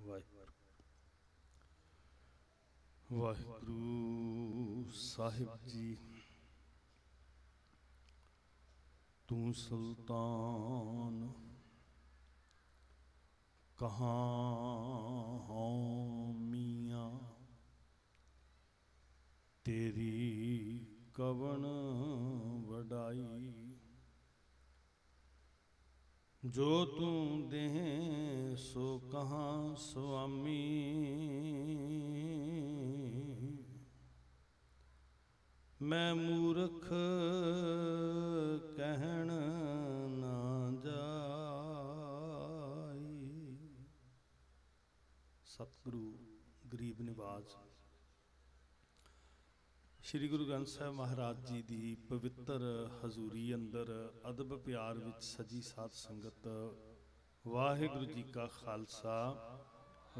वाहिगुरु वाहिगुरु साहिब जी। तू सुल्तान कहाँ हो मियाँ, तेरी कवन वडाई। जो तू दें सो कहाँ स्वामी, मैं मूर्ख कहन ना जाई। सतगुरु गरीब निवाज श्री गुरु ग्रंथ साहिब महाराज जी की पवित्र हजूरी अंदर अदब प्यार विच सजी साध संगत, वाहिगुरु जी का खालसा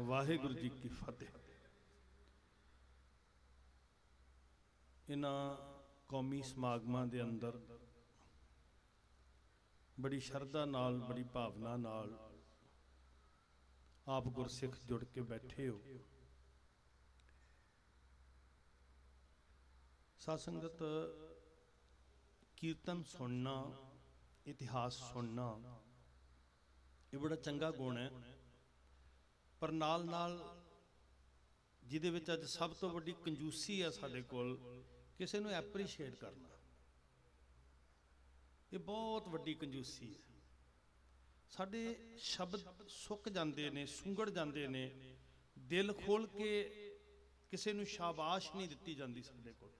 वाहिगुरु जी की फतेह। इन्हां कौमी समागमां दे अंदर बड़ी शरधा नाल बड़ी भावना नाल आप गुरसिख जुड़ के बैठे हो। साध संगत, कीर्तन सुनना, इतिहास सुनना ये बड़ा चंगा गुण है, पर नाल नाल जिहदे विच अज सब तो वड्डी कंजूसी है साडे कोल, किसी नूं एप्रीशिएट करना। ये बहुत वड्डी कंजूसी है। साडे शब्द सुक जाते ने, सुंगड़ जाते ने, दिल खोल के किसी नूं शाबाश नहीं दिती जाती। साडे कोल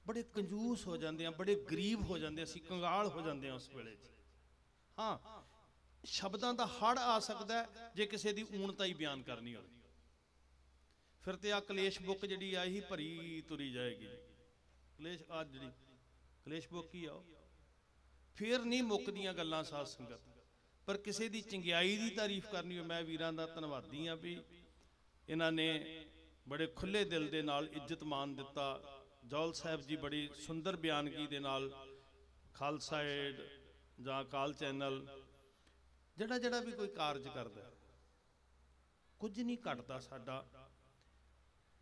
बड़े कंजूस हो जाते हैं, बड़े गरीब हो जाते, असीं कंगाल हो जाते हैं उस वेले। हाँ, शब्दां दा हड़ आ सकता है जे किसी की ऊणता ही बयान करनी हो, फिर तो आ कलेश बुक जी आई ही भरी तुरी जाएगी। कलेश आ जी कलेश बुक ही आओ, फिर नहीं मुकदियां गल्लां साध संगत। पर किसी की चंगियाई की तारीफ करनी हो, मैं वीरां दा धन्नवादी हाँ भी इन्हां ने बड़े खुले दिल दे नाल इज्जत मान दिता। जौल साहब जी बड़ी सुंदर बयानगी दे नाल खालसा एड जां अकाल चैनल जड़ा जड़ा भी कोई कारज करदा, कुछ नहीं घटदा साडा।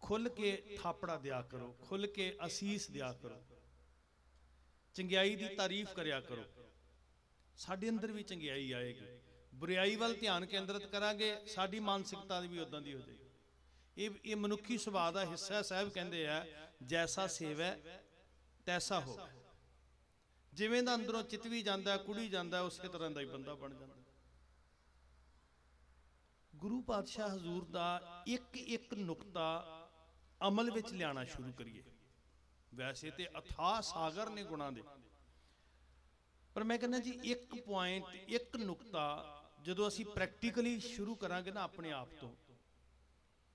खुल के थापड़ा दिया करो, खुल के असीस दिया करो, चंगियाई की तारीफ करया करो, साडे अंदर भी चंगियाई आएगी। बुराई वाल ध्यान केंद्रित करांगे, साडी मानसिकता भी उदां दी हो जाएगी। ये मनुखी सुभाव का हिस्सा है। साहब कहते हैं जैसा सेवै तैसा हो। जिवें दा अंदरों चितवी जाता है, कुड़ी जाता है, उस तरह का ही बंदा बन जाता। गुरु पातशाह हजूर का एक एक नुकता अमल विच लियाना शुरू करिए। वैसे तो अथाह सागर ने गुणा दे, पर मैं कहना जी एक पॉइंट, एक नुकता जो असी प्रैक्टिकली शुरू करांगे ना अपने आप तो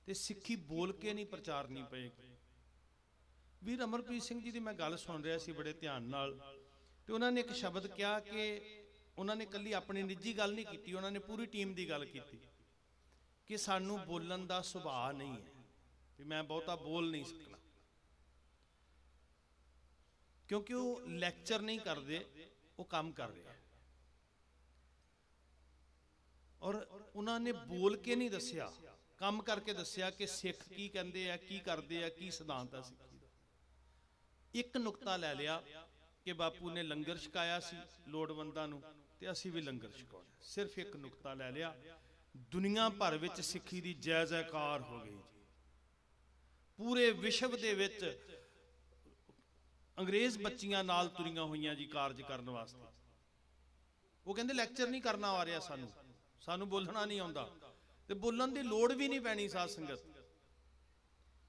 सिक्खी बोल के नहीं प्रचार नहीं पेगी। वीर अमरप्रीत सिंह जी की मैं गल सुन रहा सी बड़े ध्यान नाल, ते उन्होंने एक शब्द कहा कि उन्होंने कली अपनी निजी गल नहीं की, उन्होंने पूरी टीम की गल की कि सानू बोलन का सुभाव नहीं है, कि मैं बहुता बोल नहीं सकना, क्योंकि वो लैक्चर नहीं करते, वो काम कर रहे हैं। और उन्होंने बोल के नहीं दसिया, काम करके दसिया कि सिख की कहते हैं, की करते हैं, की सिद्धांत है सिक्खी दा। एक नुकता लै लिया कि बापू ने लंगर छकाया सी लोड़वंदां नूं ते असीं भी लंगर छकाउणा। सिर्फ एक नुकता लै लिया, दुनिया भर विच सिक्खी दी जय जयकार हो गई जी। पूरे विश्व दे विच अंग्रेज बच्चियां नाल तुरियां होईयां जी कारज करन वास्ते। वो कहंदे लैक्चर नहीं करना आ रहा, सानू सानू बोलना नहीं आउंदा, ते बोलन दी लोड़ भी नहीं पैनी। साध संगत,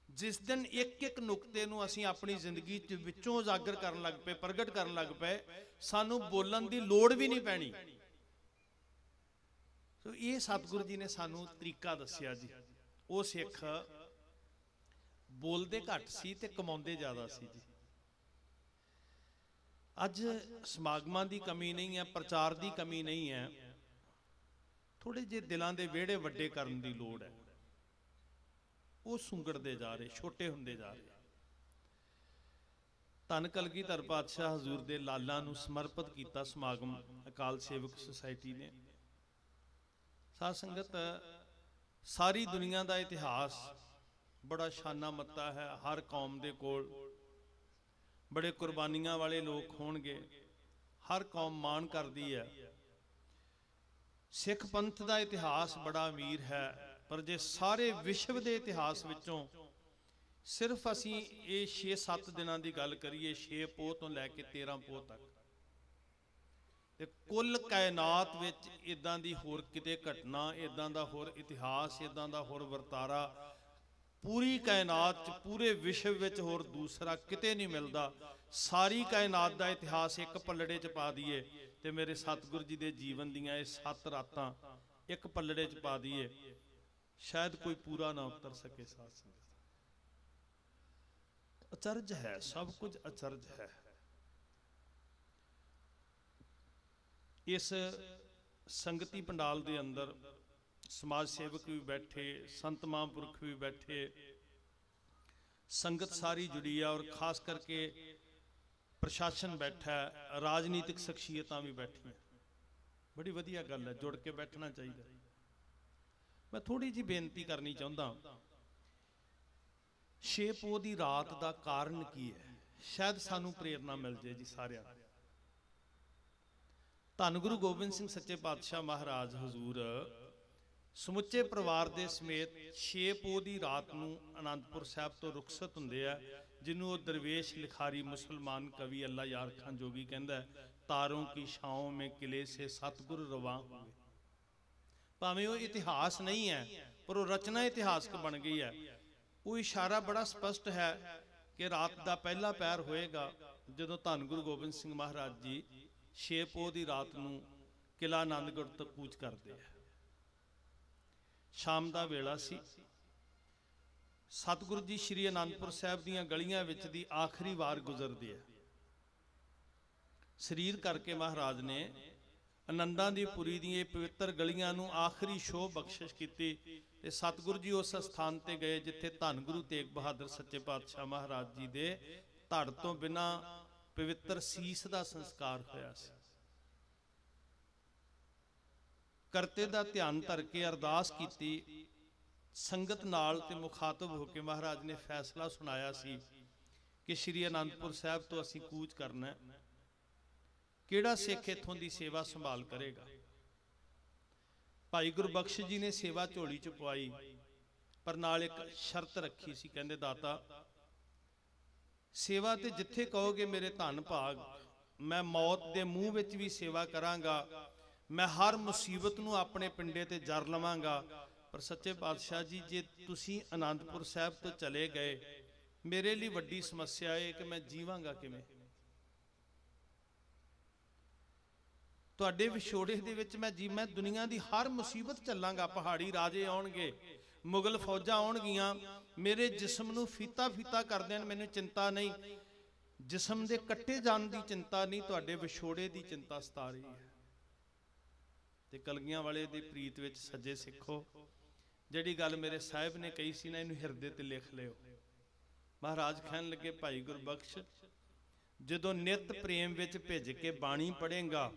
जिस दिन एक एक नुकते नूं असीं अपनी जिंदगी विचों उजागर करन लग पे, प्रगट करन लग पे, सानू बोलन दी लोड़ भी नहीं पैनी। तो ये सतगुरु जी ने सानू तरीका दसिया जी। वो सिख बोलते घट सी ते कमाउंदे ज्यादा सी जी। अज समागमां दी कमी नहीं है, प्रचार की कमी नहीं है, थोड़े जे दिलों के विहड़े वड्डे करन दी लोड़ है। वो सुंगड़ते जा रहे, छोटे होंदे जा रहे। धन कलगीधर पातशाह हजूर दे लालां नूं समर्पित किया समागम अकाल सेवक सोसाइटी ने। ਸਾਧ ਸੰਗਤ, ਸਾਰੀ ਦੁਨੀਆ ਦਾ ਇਤਿਹਾਸ बड़ा शाना मत्ता है। हर कौम दे कोल बड़े कुर्बानियां वाले लोग होणगे, हर कौम मान करदी है। सिख पंथ का इतिहास बड़ा अमीर है, पर जे सारे विश्व के इतिहास विचों सिर्फ असी ये 6-7 दिनों की गल करिए, 6 पोह तो लैके 13 पोह तक, ते कुल कायनात विच इदां दी होर किते घटना, इदां दा होर इतिहास, इदां दा होर वरतारा पूरी कायनात च, पूरे विश्व विच होर दूसरा किते नहीं मिलता। सारी कायनात का इतिहास एक पलड़े च पा दिए ते मेरे सतगुरु जी के जीवन दियां 7 रातां एक पलड़े च पा दिए, शायद कोई पूरा ना उतर सके। साथ संगत, अचरज है, सब कुछ अचरज है। इस संगति पंडाल के अंदर समाज सेवक भी बैठे, संत महापुरख भी बैठे, संगत सारी जुड़ी है, और खास करके प्रशासन बैठा है, राजनीतिक शख्सियतां भी बैठी। बड़ी वधिया गल है, जुड़ के बैठना चाहिए। मैं थोड़ी जी बेनती करनी चाहता, 6 पोह की रात का कारण की है, शायद सानू प्रेरणा मिल जाए जी सारिਆਂ। धन गुरु गोबिंद सिंह सच्चे पातशाह महाराज हजूर समुचे परिवार के समेत 6 पोह की रात को आनंदपुर साहब तो रुखसत होंगे है, जिन्होंने दरवेश लिखारी मुसलमान कवि अल्लाह यार खान जोगी कहता है, तारों की छाओं में किले से सतगुरु रवां हुए। भावें वो इतिहास नहीं है, पर वो रचना इतिहासक बन गई है। वो इशारा बड़ा स्पष्ट है कि रात का पहला पैर होएगा जदों धन गुरु गोबिंद सिंह महाराज जी 6 पोह की रात को किला आनंदगढ़ तक कूच करते हैं। शाम का वेला सी, सतगुरु जी श्री आनंदपुर साहब दीयां गलियां विच दी आखिरी वार गुजरदी है। शरीर करके महाराज ने आनंदां दी पुरी दी पवित्र गलियां नूं आखिरी शोभ बख्शिश कीती ते सतगुरु जी उस स्थान ते गए जिथे धन गुरु तेग बहादुर सच्चे पातशाह महाराज जी दे धड़ तो बिना पवित्र सीस का संस्कार होया सी। करते दा ध्यान धर के अरदास की, संगत नाल ते मुखातब होकर महाराज ने फैसला सुनाया सी कि श्री आनंदपुर साहब तो असी कूच करना है, किहड़ा सिख इत्थों की सेवा संभाल करेगा। भाई गुरबख्श जी ने सेवा झोली च पवाई, पर नाल एक शर्त रखी सी, कहंदे दाता सेवा ते जिथे कहोगे मेरे धन भाग, मैं मौत के मूँह विच भी सेवा करांगा, मैं हर मुसीबत नूं अपने पिंडे ते जर लवांगा। पर सच्चे पातशाह जी जे तुसी आनंदपुर साहब तो चले गए, मेरे लिए वड्डी समस्या है कि मैं जीवांगा किवें। तुहाडे विछोड़े दे विच मैं दुनिया की हर मुसीबत झल्लांगा, पहाड़ी राजे आउणगे, मुगल फौजां आउणगियां, मेरे जिस्म नूं फीता फीता कर देण, मैनूं चिंता नहीं, जिस्म दे कट्टे जाण दी चिंता नहीं, तुहाडे विछोड़े दी चिंता सता रही है। ते कलगियां वाले दी प्रीत विच सजे सिखो, जिहड़ी गल मेरे साहिब ने कही सी ना, इहनूं हिरदे ते लिख लिओ। महाराज कहन लगे, भाई गुरबख्श जदों नित प्रेम विच भिज के बाणी पढ़ेगा,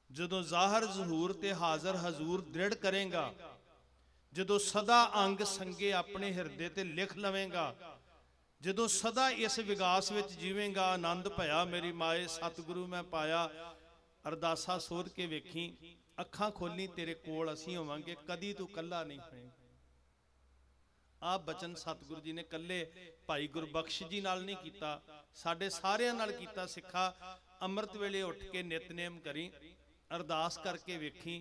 जदों ज़ाहर ज़हूर ते हाज़र हजूर दृढ़ करेगा, जदों सदा अंग संगे अपने हिरदे ते लिख लवेगा, जदों सदा इस विगास विच जीवेगा, आनंद भया मेरी माए सतगुरु मैं पाया। अरदासा सोध के वेखी, अखां खोली तेरे कोल असीं होवांगे, कदी तू कल्ला नहीं होएगा। आप बचन सतगुरु जी ने कल्ले भाई गुरबख्श जी नाल नहीं कीता, साडे सारियां नाल कीता। सिखा अमृत वेले उठ के नितनेम करी, अरदास करके वेखी,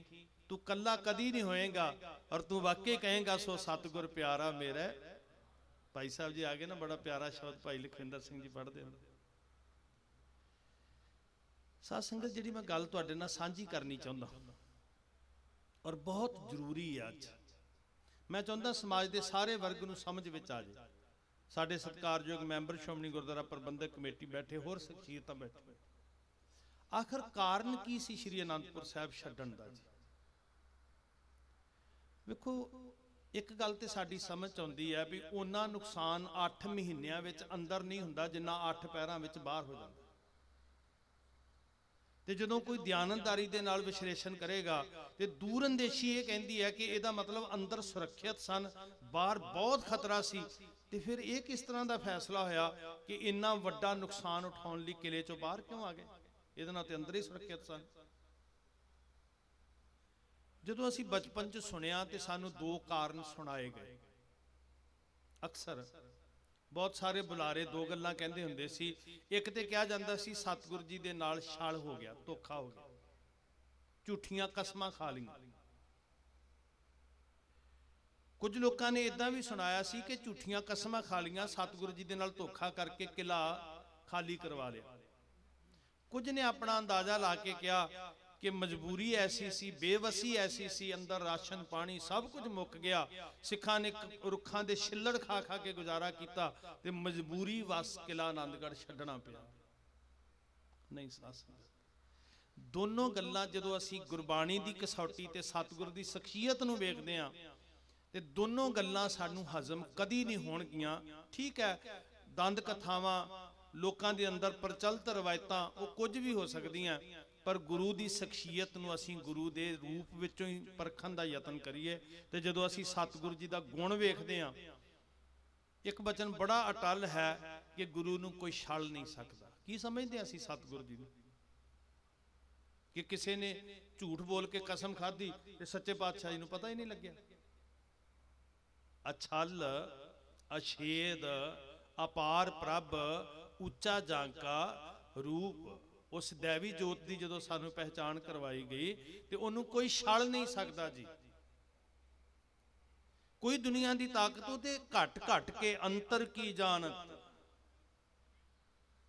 तू कल्ला कदी नहीं होएगा, और तू वाकई कहेगा सो सतगुर प्यारा मेरा। भाई साहब जी आ गए ना, बड़ा प्यारा शब्द भाई लखविंदर सिंह जी पढ़ते हैं। साध संगत, जिहड़ी मैं गल तुहाडे नाल सांझी करनी चाहुंदा और बहुत जरूरी है, अज मैं चाहुंदा समाज के सारे वर्ग नूं समझ विच आ जाए। साडे सत्कारयोग मैंबर श्रोमणी गुरुद्वारा प्रबंधक कमेटी बैठे, होर शख्सियतां बैठे, आखिर कारण की सी श्री आनंदपुर साहब छड्डण दा जी। वेखो, एक गल ते साडी समझ आउंदी है भी उन्ना नुकसान 8 महीनिਆਂ विच अंदर नहीं हुंदा जिन्ना 8 पैरां विच बाहर हो जांदा। ਤੇ ਜਦੋਂ ਕੋਈ ਧਿਆਨੰਦਾਰੀ ਦੇ ਨਾਲ ਵਿਸ਼ਲੇਸ਼ਣ ਕਰੇਗਾ ਤੇ ਦੂਰਅੰਦੇਸ਼ੀ ਇਹ ਕਹਿੰਦੀ ਹੈ ਕਿ ਇਹਦਾ ਮਤਲਬ ਅੰਦਰ ਸੁਰੱਖਿਅਤ ਸਨ, ਬਾਹਰ ਬਹੁਤ ਖਤਰਾ ਸੀ। ਤੇ ਫਿਰ ਇਹ ਕਿਸ ਤਰ੍ਹਾਂ ਦਾ ਫੈਸਲਾ ਹੋਇਆ ਕਿ ਇੰਨਾ ਵੱਡਾ ਨੁਕਸਾਨ ਉਠਾਉਣ ਲਈ ਕਿਲੇ ਚੋਂ ਬਾਹਰ ਕਿਉਂ ਆ ਗਏ? ਇਹਦੇ ਨਾਲ ਤੇ ਅੰਦਰ ਹੀ ਸੁਰੱਖਿਅਤ ਸਨ। ਜਦੋਂ ਅਸੀਂ ਬਚਪਨ 'ਚ ਸੁਣਿਆ ਤੇ ਸਾਨੂੰ ਦੋ ਕਾਰਨ ਸੁਣਾਏ ਗਏ। ਅਕਸਰ ਬਹੁਤ ਸਾਰੇ ਬੁਲਾਰੇ ਦੋ ਗੱਲਾਂ ਕਹਿੰਦੇ ਹੁੰਦੇ ਸੀ। ਇੱਕ ਤੇ ਕਿਹਾ ਜਾਂਦਾ ਸੀ ਸਤਿਗੁਰ ਜੀ ਦੇ ਨਾਲ ਛਲ ਹੋ ਗਿਆ, ਧੋਖਾ ਹੋ ਗਿਆ, ਝੂਠੀਆਂ ਕਸਮਾਂ ਖਾ ਲਈਆਂ। ਕੁਝ ਲੋਕਾਂ ਨੇ ਇਦਾਂ ਵੀ ਸੁਣਾਇਆ ਸੀ ਕਿ ਝੂਠੀਆਂ ਕਸਮਾਂ ਖਾ ਲਈਆਂ, ਸਤਿਗੁਰੂ ਜੀ ਦੇ ਨਾਲ ਧੋਖਾ ਕਰਕੇ ਕਿਲਾ ਖਾਲੀ ਕਰਵਾ ਲਿਆ। ਕੁਝ ਨੇ ਆਪਣਾ ਅੰਦਾਜ਼ਾ ਲਾ ਕੇ ਕਿਹਾ ਕਿ ਮਜਬੂਰੀ ਐਸੀ ਸੀ, ਬੇਵਸੀ ਐਸੀ ਸੀ, ਅੰਦਰ ਰਾਸ਼ਨ ਪਾਣੀ ਸਭ ਕੁਝ ਮੁੱਕ ਗਿਆ, ਸਿੱਖਾਂ ਨੇ ਰੁੱਖਾਂ ਦੇ ਛਿੱਲੜ ਖਾ ਖਾ ਕੇ ਗੁਜ਼ਾਰਾ ਕੀਤਾ ਤੇ ਮਜਬੂਰੀ ਵਸ ਕਿਲਾ ਆਨੰਦਗੜ੍ਹ ਛੱਡਣਾ ਪਿਆ। ਨਹੀਂ ਸਾਸ, ਦੋਨੋਂ ਗੱਲਾਂ ਜਦੋਂ ਅਸੀਂ ਗੁਰਬਾਣੀ ਦੀ ਕਸੌਟੀ ਤੇ ਸਤਿਗੁਰ ਦੀ ਸ਼ਖਸੀਅਤ ਨੂੰ ਵੇਖਦੇ ਹਾਂ ਤੇ ਦੋਨੋਂ ਗੱਲਾਂ ਸਾਨੂੰ ਹਜ਼ਮ ਕਦੀ ਨਹੀਂ ਹੋਣਗੀਆਂ। ਠੀਕ ਹੈ, ਦੰਦ ਕਥਾਵਾਂ, ਲੋਕਾਂ ਦੇ ਅੰਦਰ ਪ੍ਰਚਲਿਤ ਰਵਾਇਤਾਂ, ਉਹ ਕੁਝ ਵੀ ਹੋ ਸਕਦੀਆਂ, ਪਰ ਗੁਰੂ ਦੀ ਸ਼ਖਸੀਅਤ ਨੂੰ ਅਸੀਂ ਗੁਰੂ ਦੇ ਰੂਪ ਵਿੱਚੋਂ ਹੀ ਪਰਖਣ ਦਾ ਯਤਨ ਕਰੀਏ। ਤੇ ਜਦੋਂ ਅਸੀਂ ਸਤਿਗੁਰੂ ਜੀ ਦਾ ਗੁਣ ਵੇਖਦੇ ਹਾਂ, ਇੱਕ ਬਚਨ ਬੜਾ ਅਟਲ ਹੈ ਕਿ ਗੁਰੂ ਨੂੰ ਕੋਈ ਛਲ ਨਹੀਂ ਸਕਦਾ। ਕੀ ਸਮਝਦੇ ਅਸੀਂ ਸਤਿਗੁਰੂ ਜੀ ਨੂੰ? ਕਿ ਕਿਸੇ ਨੇ ਝੂਠ ਬੋਲ ਕੇ ਕਸਮ ਖਾਧੀ ਤੇ ਸੱਚੇ ਪਾਤਸ਼ਾਹ ਜੀ ਨੂੰ ਪਤਾ ਹੀ ਨਹੀਂ ਲੱਗਿਆ। ਅਛਲ ਅਛੇਦ ਅਪਾਰ ਪ੍ਰਭ ਉੱਚਾ ਜਾਂਕਾ ਰੂਪ, ਉਸ ਦੇਵੀ ਜੋਤ ਦੀ ਜਦੋਂ ਸਾਨੂੰ ਪਹਿਚਾਣ ਕਰਵਾਈ ਗਈ ਤੇ ਉਹਨੂੰ ਕੋਈ ਛਲ ਨਹੀਂ ਸਕਦਾ ਜੀ। ਕੋਈ ਦੁਨੀਆ ਦੀ ਤਾਕਤ ਉਹਦੇ ਘਟ ਘਟ ਕੇ ਅੰਤਰ ਕੀ ਜਾਣਤ,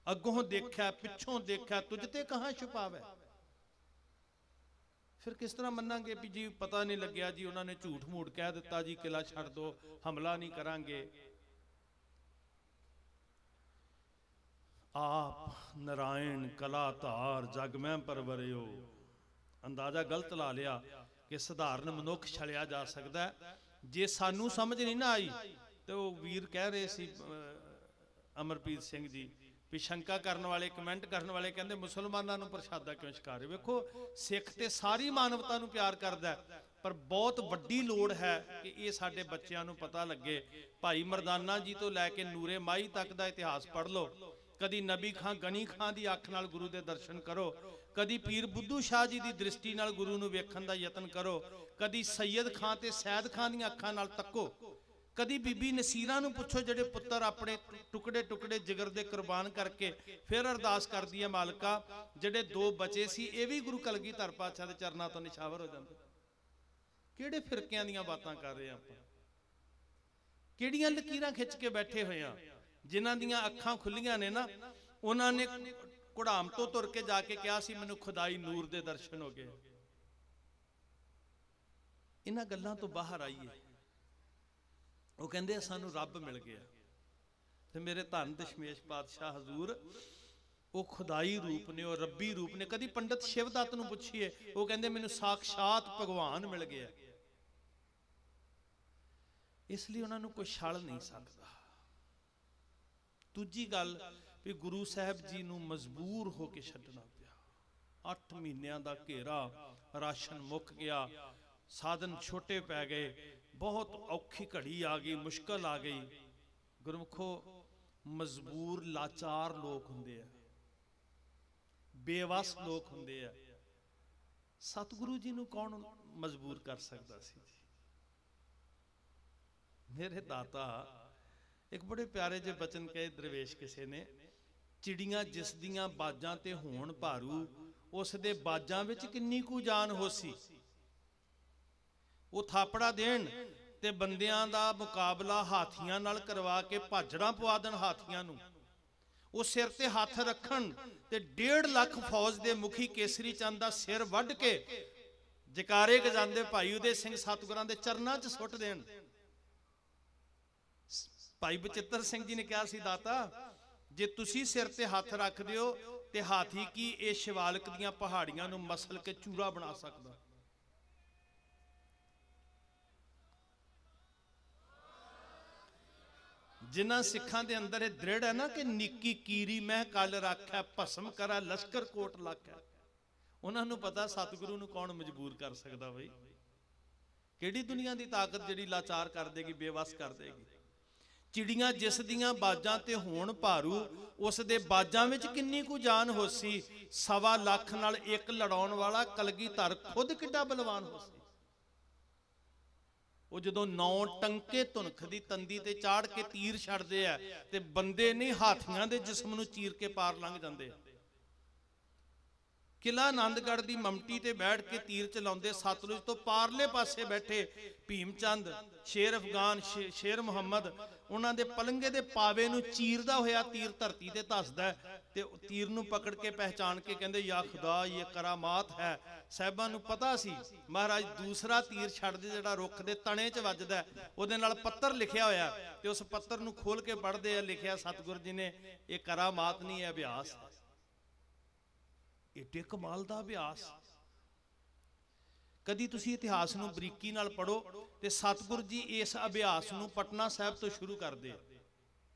ਅੱਗੋਂ ਦੇਖਿਆ ਪਿੱਛੋਂ ਦੇਖਿਆ ਤੁਝ ਤੇ ਕਹਾਂ ਛੁਪਾਵੇ। ਫਿਰ ਕਿਸ ਤਰ੍ਹਾਂ ਮੰਨਾਂਗੇ ਵੀ ਜੀ ਪਤਾ ਨਹੀਂ ਲੱਗਿਆ ਜੀ, ਉਹਨਾਂ ਨੇ ਝੂਠ ਮੂਠ ਕਹਿ ਦਿੱਤਾ ਜੀ ਕਿਲਾ ਛੱਡ ਦੋ, ਹਮਲਾ ਨਹੀਂ ਕਰਾਂਗੇ। ਆਪ ਨਾਰਾਇਣ ਕਲਾ ਧਾਰ ਜਗ ਮੈਂ ਪਰਵਰਿਓ। ਅੰਦਾਜ਼ਾ ਗਲਤ ਲਾ ਲਿਆ ਕਿ ਸਧਾਰਨ ਮਨੁੱਖ ਛਲਿਆ ਜਾ ਸਕਦਾ। ਜੇ ਸਾਨੂੰ ਸਮਝ ਨਹੀਂ ਨਾ ਆਈ ਤੇ ਉਹ ਵੀਰ ਕਹਿ ਰਹੇ ਸੀ ਅਮਰਪ੍ਰੀਤ ਸਿੰਘ ਜੀ ਵੀ ਸ਼ੰਕਾ ਕਰਨ ਵਾਲੇ, ਕਮੈਂਟ ਕਰਨ ਵਾਲੇ ਕਹਿੰਦੇ ਮੁਸਲਮਾਨਾਂ ਨੂੰ ਪ੍ਰਸ਼ਾਦਾ ਕਿਉਂ ਛਕਾ ਰਹੇ? ਵੇਖੋ, ਸਿੱਖ ਤੇ ਸਾਰੀ ਮਾਨਵਤਾ ਨੂੰ ਪਿਆਰ ਕਰਦਾ, ਪਰ ਬਹੁਤ ਵੱਡੀ ਲੋੜ ਹੈ ਕਿ ਇਹ ਸਾਡੇ ਬੱਚਿਆਂ ਨੂੰ ਪਤਾ ਲੱਗੇ। ਭਾਈ ਮਰਦਾਨਾ ਜੀ ਤੋਂ ਲੈ ਕੇ ਨੂਰੇ ਮਾਈ ਤੱਕ ਦਾ ਇਤਿਹਾਸ ਪੜ੍ਹ ਲਓ। ਕਦੀ ਨਬੀ ਖਾਂ ਗਨੀ ਖਾਂ ਦੀ ਅੱਖ ਨਾਲ ਗੁਰੂ ਦੇ ਦਰਸ਼ਨ ਕਰੋ, ਕਦੀ ਪੀਰ ਬੁੱਧੂ ਸ਼ਾਹ ਜੀ ਦੀ ਦ੍ਰਿਸ਼ਟੀ ਨਾਲ ਗੁਰੂ ਨੂੰ ਵੇਖਣ ਦਾ ਯਤਨ ਕਰੋ, ਕਦੀ ਸੈਯਦ ਖਾਂ ਤੇ ਸੈਦ ਖਾਂ ਦੀਆਂ ਅੱਖਾਂ ਨਾਲ ਤੱਕੋ, ਕਦੀ ਬੀਬੀ ਨਸੀਰਾਂ ਨੂੰ ਪੁੱਛੋ ਜਿਹੜੇ ਪੁੱਤਰ ਆਪਣੇ ਟੁਕੜੇ ਟੁਕੜੇ ਜਿਗਰ ਦੇ ਕੁਰਬਾਨ ਕਰਕੇ ਫਿਰ ਅਰਦਾਸ ਕਰਦੀ ਹੈ ਮਾਲਕਾ ਜਿਹੜੇ ਦੋ ਬਚੇ ਸੀ ਇਹ ਵੀ ਗੁਰੂ ਕਲਗੀਧਰ ਪਾਤਸ਼ਾਹ ਦੇ ਚਰਨਾਂ ਤੋਂ ਨਿਸ਼ਾਵਰ ਹੋ ਜਾਂਦੇ। ਕਿਹੜੇ ਫਿਰਕਿਆਂ ਦੀਆਂ ਬਾਤਾਂ ਕਰ ਰਹੇ ਆਪਾਂ? ਕਿਹੜੀਆਂ ਲਕੀਰਾਂ ਖਿੱਚ ਕੇ ਬੈਠੇ ਹੋਏ ਆ? ਜਿਨ੍ਹਾਂ ਦੀਆਂ ਅੱਖਾਂ ਖੁੱਲੀਆਂ ਨੇ ਨਾ, ਉਹਨਾਂ ਨੇ ਕੁੜਾਮ ਤੋਂ ਤੁਰ ਕੇ ਜਾ ਕੇ ਕਿਹਾ ਸੀ ਮੈਨੂੰ ਖੁਦਾਈ ਨੂਰ ਦੇ ਦਰਸ਼ਨ ਹੋ ਗਏ। ਇਹਨਾਂ ਗੱਲਾਂ ਤੋਂ ਬਾਹਰ ਆਈਏ। ਉਹ ਕਹਿੰਦੇ ਸਾਨੂੰ ਰੱਬ ਮਿਲ ਗਿਆ ਤੇ ਮੇਰੇ ਧੰਨ ਦਸ਼ਮੇਸ਼ ਪਾਤਸ਼ਾਹ ਹਜ਼ੂਰ ਉਹ ਖੁਦਾਈ ਰੂਪ ਨੇ, ਉਹ ਰੱਬੀ ਰੂਪ ਨੇ। ਕਦੀ ਪੰਡਤ ਸ਼ਿਵਦੱਤ ਨੂੰ ਪੁੱਛੀਏ, ਉਹ ਕਹਿੰਦੇ ਮੈਨੂੰ ਸਾਖਸ਼ਾਤ ਭਗਵਾਨ ਮਿਲ ਗਿਆ। ਇਸ ਲਈ ਉਹਨਾਂ ਨੂੰ ਕੋਈ ਛਲ ਨਹੀਂ ਸਕਦਾ। ਦੂਜੀ ਗੱਲ ਵੀ ਗੁਰੂ ਸਾਹਿਬ ਜੀ ਨੂੰ ਮਜਬੂਰ ਹੋ ਕੇ ਛੱਡਣਾ ਪਿਆ। 8 ਮਹੀਨਿਆਂ ਦਾ ਘੇਰਾ, ਰਾਸ਼ਨ ਮੁੱਕ ਗਿਆ, ਸਾਧਨ ਛੋਟੇ ਪੈ ਗਏ, ਬਹੁਤ ਔਖੀ ਘੜੀ ਆ ਗਈ, ਮੁਸ਼ਕਲ ਆ ਗਈ। ਗੁਰਮੁਖੋ, ਮਜਬੂਰ ਲਾਚਾਰ ਲੋਕ ਹੁੰਦੇ ਆ, ਬੇਵਸ ਲੋਕ ਹੁੰਦੇ ਆ। ਸਤਿਗੁਰੂ ਜੀ ਨੂੰ ਕੌਣ ਮਜਬੂਰ ਕਰ ਸਕਦਾ ਸੀ? ਮੇਰੇ ਦਾਤਾ ਇੱਕ ਬੜੇ ਪਿਆਰੇ ਜਿਹੇ ਬਚਨ ਕਹੇ ਦਰਵੇਸ਼ ਕਿਸੇ ਨੇ, ਚਿੜੀਆਂ ਜਿਸ ਦੀਆਂ ਬਾਜਾਂ ਤੇ ਹੋਣ ਭਾਰੂ, ਉਸ ਦੇ ਬਾਜਾਂ ਵਿੱਚ ਕਿੰਨੀ ਕੁ ਜਾਨ ਹੋਸੀ। ਉਹ ਥਾਪੜਾ ਦੇਣ ਤੇ ਬੰਦਿਆਂ ਦਾ ਮੁਕਾਬਲਾ ਹਾਥੀਆਂ ਨਾਲ ਕਰਵਾ ਕੇ ਭਾਜੜਾਂ ਪਵਾ ਦੇਣ ਹਾਥੀਆਂ ਨੂੰ। ਉਹ ਸਿਰ ਤੇ ਹੱਥ ਰੱਖਣ ਤੇ 1.5 ਲੱਖ ਫੌਜ ਦੇ ਮੁਖੀ ਕੇਸਰੀ ਚੰਦ ਦਾ ਸਿਰ ਵੱਢ ਕੇ ਜਕਾਰੇ ਗਜਾਉਂਦੇ ਭਾਈ ਉਦੇ ਸਿੰਘ ਸਤਿਗੁਰਾਂ ਦੇ ਚਰਨਾਂ 'ਚ ਸੁੱਟ ਦੇਣ। ਭਾਈ ਬਚਿੱਤਰ ਸਿੰਘ ਜੀ ਨੇ ਕਿਹਾ ਸੀ, ਦਾਤਾ ਜੇ ਤੁਸੀਂ ਸਿਰ ਤੇ ਹੱਥ ਰੱਖ ਦਿਓ ਤੇ ਹਾਥੀ ਕੀ ਇਹ ਸ਼ਿਵਾਲਿਕ ਦੀਆਂ ਪਹਾੜੀਆਂ ਨੂੰ ਮਸਲ ਕੇ ਚੂਰਾ ਬਣਾ ਸਕਦਾ। ਜਿਨ੍ਹਾਂ ਸਿੱਖਾਂ ਦੇ ਅੰਦਰ ਇਹ ਦ੍ਰਿੜ ਹੈ ਨਾ ਕਿ ਨਿੱਕੀ ਕੀਰੀ ਮੈਂ ਕੱਲ ਰੱਖਿਆ, ਭਸਮ ਕਰਾ ਲਸ਼ਕਰ ਕੋਟ ਲਾਖਿਆ। ਉਹਨਾਂ ਨੂੰ ਪਤਾ ਸਤਿਗੁਰੂ ਨੂੰ ਕੌਣ ਮਜਬੂਰ ਕਰ ਸਕਦਾ ਬਈ। ਕਿਹੜੀ ਦੁਨੀਆ ਦੀ ਤਾਕਤ ਜਿਹੜੀ ਲਾਚਾਰ ਕਰ ਦੇਗੀ, ਬੇਵਸ ਕਰ ਦੇਗੀ। ਚਿੜੀਆਂ ਜਿਸ ਦੀਆਂ ਬਾਜਾਂ ਤੇ ਹੋਣ ਭਾਰੂ, ਉਸ ਦੇ ਬਾਜਾਂ ਵਿੱਚ ਕਿੰਨੀ ਕੁ ਜਾਨ ਹੋਸੀ। 1.25 ਲੱਖ ਨਾਲ ਇੱਕ ਲੜਾਉਣ ਵਾਲਾ ਕਲਗੀਧਰ ਖੁਦ ਕਿੱਡਾ ਬਲਵਾਨ ਹੋਸੀ। ਉਹ ਜਦੋਂ 9 ਟੰਕੇ ਧੁਨਖ ਦੀ ਤੰਦੀ ਤੇ ਚਾੜ ਕੇ ਤੀਰ ਛੱਡਦੇ ਆ ਤੇ ਬੰਦੇ ਨਹੀਂ, ਹਾਥੀਆਂ ਦੇ ਜਿਸਮ ਨੂੰ ਚੀਰ ਕੇ ਪਾਰ ਲੰਘ ਜਾਂਦੇ ਆ। ਕਿਲਾ ਆਨੰਦਗੜ੍ਹ ਦੀ ਮਮਟੀ ਤੇ ਬੈਠ ਕੇ ਤੀਰ ਚਲਾਉਂਦੇ, ਸਤਲੁਜ ਤੋਂ ਪਾਰਲੇ ਪਾਸੇ ਬੈਠੇ ਭੀਮ ਚੰਦ, ਸ਼ੇਰ ਅਫਗਾਨ, ਸ਼ੇਰ ਮੁਹੰਮਦ, ਉਹਨਾਂ ਦੇ ਪਲੰਗੇ ਦੇ ਪਾਵੇ ਨੂੰ ਚੀਰਦਾ ਹੋਇਆ ਤੀਰ ਧਰਤੀ ਤੇ ਧੱਸਦਾ ਤੇ ਤੀਰ ਨੂੰ ਪਕੜ ਕੇ ਪਹਿਚਾਨ ਕੇ ਕਹਿੰਦੇ ਯਾ ਖੁਦਾ ਇਹ ਕਰਾਮਾਤ ਹੈ। ਸਾਹਿਬਾਂ ਨੂੰ ਪਤਾ ਸੀ ਮਹਾਰਾਜ ਦੂਸਰਾ ਤੀਰ ਛੱਡਦੇ ਜਿਹੜਾ ਰੁੱਖ ਦੇ ਤਣੇ 'ਚ ਵੱਜਦਾ, ਉਹਦੇ ਨਾਲ ਪੱਤਰ ਲਿਖਿਆ ਹੋਇਆ ਤੇ ਉਸ ਪੱਤਰ ਨੂੰ ਖੋਲ ਕੇ ਪੜ੍ਹਦੇ ਆ, ਲਿਖਿਆ ਸਤਿਗੁਰ ਜੀ ਨੇ, ਇਹ ਕਰਾਮਾਤ ਨਹੀਂ, ਇਹ ਅਭਿਆਸ। ਏਡੇ ਕਮਾਲ ਦਾ ਅਭਿਆਸ। ਕਦੀ ਤੁਸੀਂ ਇਤਿਹਾਸ ਨੂੰ ਬਰੀਕੀ ਨਾਲ ਪੜੋ ਤੇ ਸਤਿਗੁਰ ਜੀ ਇਸ ਅਭਿਆਸ ਨੂੰ ਪਟਨਾ ਸਾਹਿਬ ਤੋਂ ਸ਼ੁਰੂ ਕਰਦੇ ਆ,